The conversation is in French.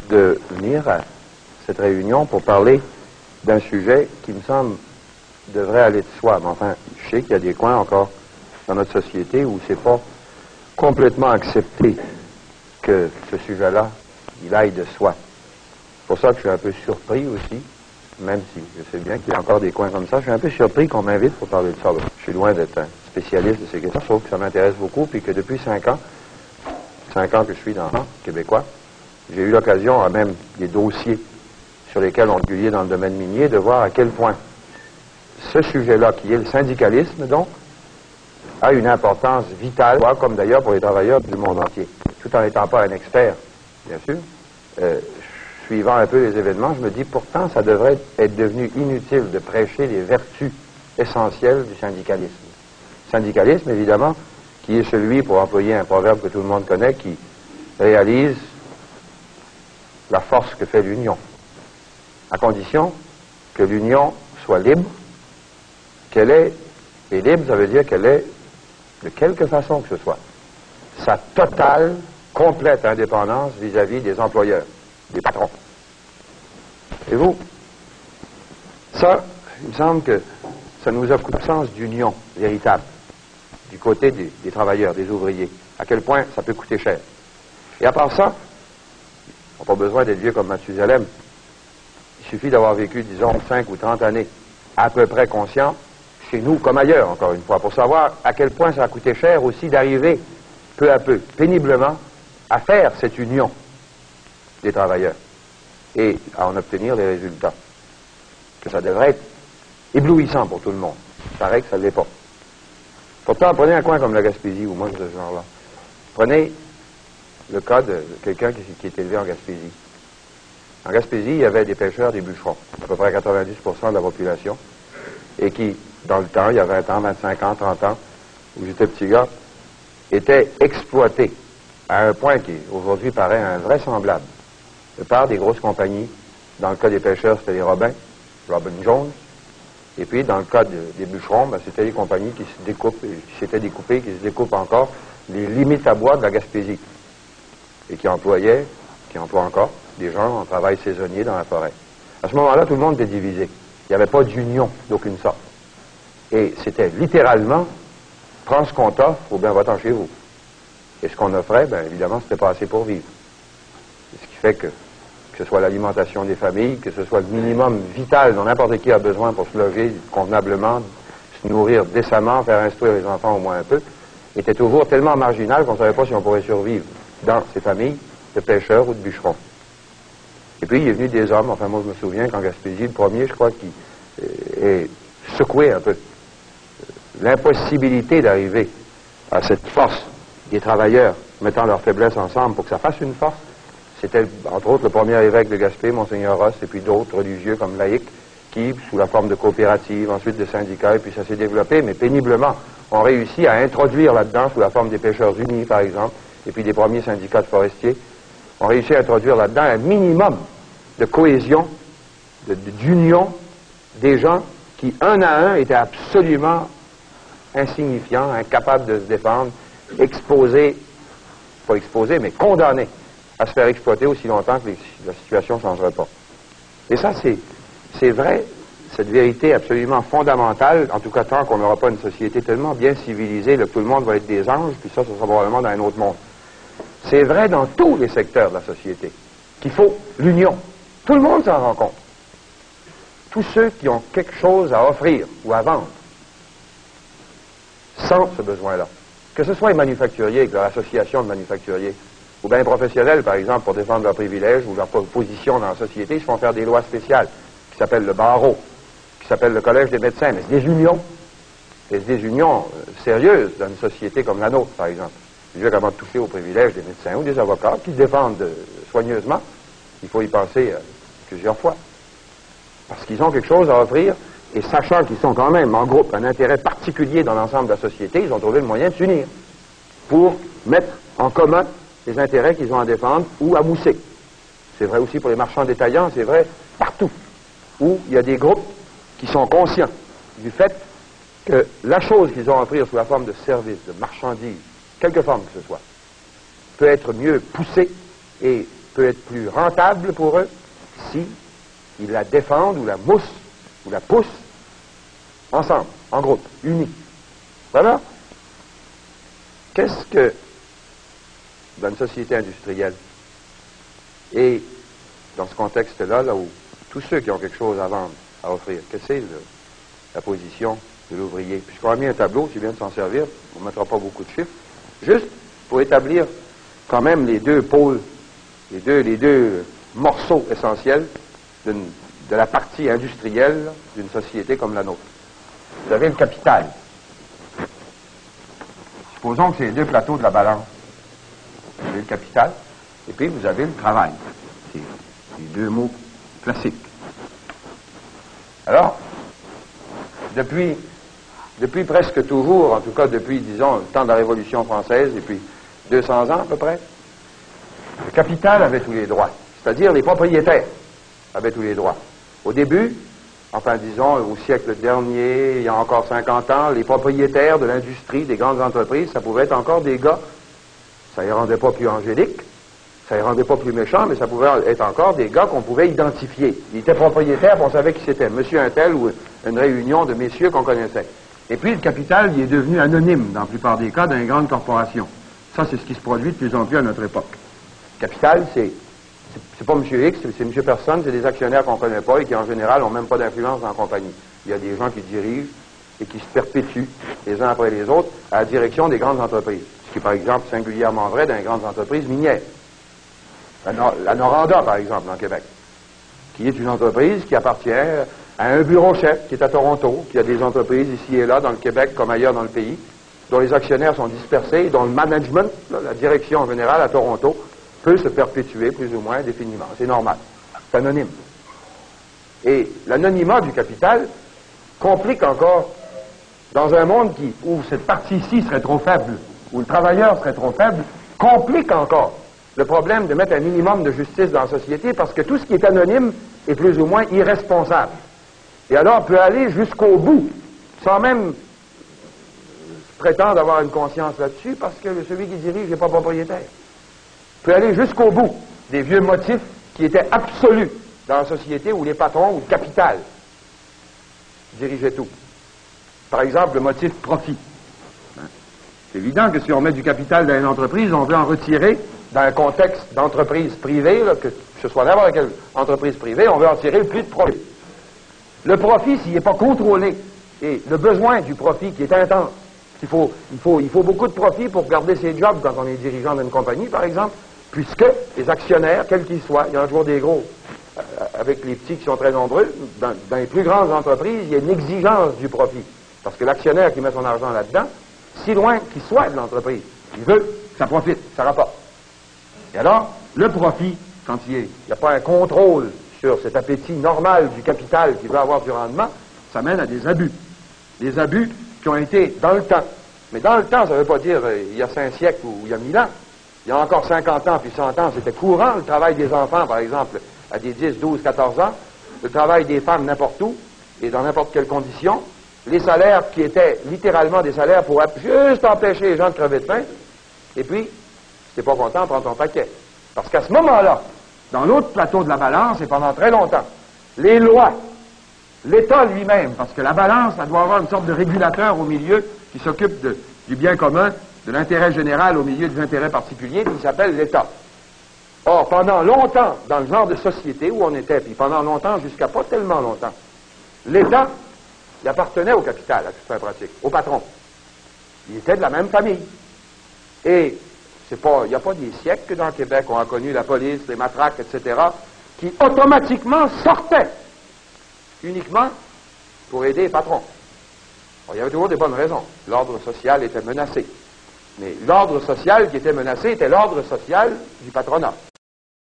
de venir à cette réunion pour parler d'un sujet qui me semble devrait aller de soi. Mais enfin, je sais qu'il y a des coins encore dans notre société où c'est pas complètement accepté que ce sujet-là, il aille de soi. C'est pour ça que je suis un peu surpris aussi, même si je sais bien qu'il y a encore des coins comme ça, je suis un peu surpris qu'on m'invite pour parler de ça. Je suis loin d'être un spécialiste de ces questions, sauf que ça m'intéresse beaucoup, puis que depuis 5 ans que je suis dans le québécois, j'ai eu l'occasion, à même des dossiers sur lesquels on publiait dans le domaine minier, de voir à quel point ce sujet-là, qui est le syndicalisme, donc, a une importance vitale, comme d'ailleurs pour les travailleurs du monde entier. Tout en n'étant pas un expert, bien sûr, suivant un peu les événements, je me dis, pourtant, ça devrait être devenu inutile de prêcher les vertus essentielles du syndicalisme. Syndicalisme, évidemment, qui est celui, pour employer un proverbe que tout le monde connaît, qui réalise la force que fait l'union, à condition que l'union soit libre, qu'elle ait, et libre, ça veut dire qu'elle ait, de quelque façon que ce soit, sa totale, complète indépendance vis-à-vis des employeurs, des patrons. Et vous, ça, il me semble que ça nous a coupé le sens d'union véritable du côté des travailleurs, des ouvriers, à quel point ça peut coûter cher. Et à part ça, on n'a pas besoin d'être vieux comme Mathusalem. Il suffit d'avoir vécu, disons, 5 ou 30 années à peu près conscient, chez nous comme ailleurs, encore une fois, pour savoir à quel point ça a coûté cher aussi d'arriver peu à peu, péniblement, à faire cette union des travailleurs et à en obtenir les résultats. Que ça devrait être éblouissant pour tout le monde. Il paraît que ça ne l'est pas. Pourtant, prenez un coin comme la Gaspésie, ou moi de ce genre-là. Prenez le cas de quelqu'un qui est élevé en Gaspésie. En Gaspésie, il y avait des pêcheurs, des bûcherons, à peu près 90% de la population, et qui, dans le temps, il y a 20 ans, 25 ans, 30 ans, où j'étais petit gars, étaient exploités à un point qui, aujourd'hui, paraît invraisemblable, par des grosses compagnies. Dans le cas des pêcheurs, c'était les Robin Jones, et puis dans le cas des bûcherons, c'était les compagnies qui se découpent, qui s'étaient découpées, qui se découpent encore, les limites à bois de la Gaspésie, et qui emploient encore des gens en travail saisonnier dans la forêt. À ce moment-là, tout le monde était divisé. Il n'y avait pas d'union d'aucune sorte. Et c'était littéralement, prends ce qu'on t'offre ou bien va-t'en chez vous. Et ce qu'on offrait, bien évidemment, c'était pas assez pour vivre. Ce qui fait que ce soit l'alimentation des familles, que ce soit le minimum vital dont n'importe qui a besoin pour se loger convenablement, se nourrir décemment, faire instruire les enfants au moins un peu, était toujours tellement marginal qu'on ne savait pas si on pourrait survivre dans ces familles de pêcheurs ou de bûcherons. Et puis, il est venu des hommes, enfin moi je me souviens qu'en Gaspésie, le premier, je crois, qui est secoué un peu. L'impossibilité d'arriver à cette force des travailleurs mettant leurs faiblesses ensemble pour que ça fasse une force, c'était entre autres le premier évêque de Gaspé, Monseigneur Ross, et puis d'autres religieux comme laïcs, qui, sous la forme de coopératives, ensuite de syndicats, et puis ça s'est développé, mais péniblement, ont réussi à introduire là-dedans, sous la forme des pêcheurs unis, par exemple, et puis des premiers syndicats de forestiers, ont réussi à introduire là-dedans un minimum de cohésion, d'union des gens qui, un à un, étaient absolument insignifiants, incapables de se défendre, exposés, pas exposés, mais condamnés à se faire exploiter aussi longtemps que la situation ne changerait pas. Et ça, c'est vrai, cette vérité absolument fondamentale, en tout cas tant qu'on n'aura pas une société tellement bien civilisée, là, que tout le monde va être des anges, puis ça sera probablement dans un autre monde. C'est vrai dans tous les secteurs de la société, qu'il faut l'union. Tout le monde s'en rend compte. Tous ceux qui ont quelque chose à offrir ou à vendre sentent ce besoin-là. Que ce soit les manufacturiers, avec leur association de manufacturiers, ou bien les professionnels, par exemple, pour défendre leurs privilèges ou leur position dans la société, ils se font faire des lois spéciales, qui s'appellent le barreau, qui s'appellent le collège des médecins, mais c'est des unions. Et c'est des unions sérieuses dans une société comme la nôtre, par exemple. Je veux qu'avant de toucher aux privilèges des médecins ou des avocats qui se défendent soigneusement, il faut y penser plusieurs fois. Parce qu'ils ont quelque chose à offrir, et sachant qu'ils sont quand même en groupe un intérêt particulier dans l'ensemble de la société, ils ont trouvé le moyen de s'unir pour mettre en commun les intérêts qu'ils ont à défendre ou à mousser. C'est vrai aussi pour les marchands détaillants, c'est vrai partout où il y a des groupes qui sont conscients du fait que la chose qu'ils ont à offrir sous la forme de services, de marchandises, quelque forme que ce soit, peut être mieux poussée et peut être plus rentable pour eux si ils la défendent ou la moussent ou la poussent ensemble, en groupe, unis. Voilà. Qu'est-ce que, dans une société industrielle, et dans ce contexte-là, là où tous ceux qui ont quelque chose à vendre, à offrir, que c'est la position de l'ouvrier? Puisqu'on a mis un tableau, c'est bien de s'en servir, on ne mettra pas beaucoup de chiffres, juste pour établir quand même les deux pôles, les deux morceaux essentiels de la partie industrielle d'une société comme la nôtre. Vous avez le capital. Supposons que c'est les deux plateaux de la balance. Vous avez le capital, et puis vous avez le travail. C'est les deux mots classiques. Alors, depuis presque toujours, en tout cas depuis, disons, le temps de la Révolution française, et puis 200 ans à peu près, le capital avait tous les droits. C'est-à-dire les propriétaires avaient tous les droits. Au début, enfin disons au siècle dernier, il y a encore 50 ans, les propriétaires de l'industrie, des grandes entreprises, ça pouvait être encore des gars. Ça ne les rendait pas plus angéliques, ça ne les rendait pas plus méchants, mais ça pouvait être encore des gars qu'on pouvait identifier. Ils étaient propriétaires, puis on savait qui c'était, monsieur un tel ou une réunion de messieurs qu'on connaissait. Et puis le capital, il est devenu anonyme, dans la plupart des cas, dans les grandes corporations. Ça, c'est ce qui se produit de plus en plus à notre époque. Le capital, c'est pas M. X, c'est M. Personne, c'est des actionnaires qu'on ne connaît pas et qui, en général, n'ont même pas d'influence dans la compagnie. Il y a des gens qui dirigent et qui se perpétuent les uns après les autres à la direction des grandes entreprises. Ce qui est, par exemple, singulièrement vrai dans les grandes entreprises minières. La Noranda, par exemple, dans le Québec, qui est une entreprise qui appartient à un bureau-chef qui est à Toronto, qui a des entreprises ici et là, dans le Québec comme ailleurs dans le pays, dont les actionnaires sont dispersés et dont le management, la direction en général à Toronto, peut se perpétuer plus ou moins indéfiniment. C'est normal. C'est anonyme. Et l'anonymat du capital complique encore, dans un monde où cette partie-ci serait trop faible, où le travailleur serait trop faible, complique encore le problème de mettre un minimum de justice dans la société, parce que tout ce qui est anonyme est plus ou moins irresponsable. Et alors peut aller jusqu'au bout, sans même prétendre avoir une conscience là-dessus, parce que celui qui dirige n'est pas propriétaire. Peut aller jusqu'au bout des vieux motifs qui étaient absolus dans la société où les patrons ou le capital dirigeaient tout. Par exemple, le motif profit. C'est évident que si on met du capital dans une entreprise, on veut en retirer dans un contexte d'entreprise privée, là, que ce soit n'importe quelle entreprise privée, on veut en tirer le plus de profit. Le profit, s'il n'est pas contrôlé, et le besoin du profit qui est intense, il faut beaucoup de profit pour garder ses jobs quand on est dirigeant d'une compagnie, par exemple, puisque les actionnaires, quels qu'ils soient, il y en a toujours des gros, avec les petits qui sont très nombreux, dans les plus grandes entreprises, il y a une exigence du profit. Parce que l'actionnaire qui met son argent là-dedans, si loin qu'il soit de l'entreprise, il veut que ça profite, ça rapporte. Et alors, le profit, quand il n'y a pas un contrôle sur cet appétit normal du capital qui veut avoir du rendement, ça mène à des abus. Des abus qui ont été dans le temps. Mais dans le temps, ça ne veut pas dire il y a 5 siècles ou il y a 1000 ans. Il y a encore 50 ans puis 100 ans, c'était courant, le travail des enfants, par exemple, à des 10, 12, 14 ans, le travail des femmes n'importe où et dans n'importe quelle condition, les salaires qui étaient littéralement des salaires pour juste empêcher les gens de crever de faim, et puis, si t'es pas content, prends ton paquet. Parce qu'à ce moment-là, dans l'autre plateau de la balance, et pendant très longtemps, les lois, l'État lui-même, parce que la balance, ça doit avoir une sorte de régulateur au milieu qui s'occupe du bien commun, de l'intérêt général au milieu des intérêts particuliers, qui s'appelle l'État. Or, pendant longtemps, dans le genre de société où on était, puis pendant longtemps, jusqu'à pas tellement longtemps, l'État, il appartenait au capital, à toute fin pratique, au patron. Il était de la même famille. Et il n'y a pas des siècles que dans le Québec, on a connu la police, les matraques, etc., qui automatiquement sortaient uniquement pour aider les patrons. Alors, il y avait toujours des bonnes raisons. L'ordre social était menacé. Mais l'ordre social qui était menacé était l'ordre social du patronat.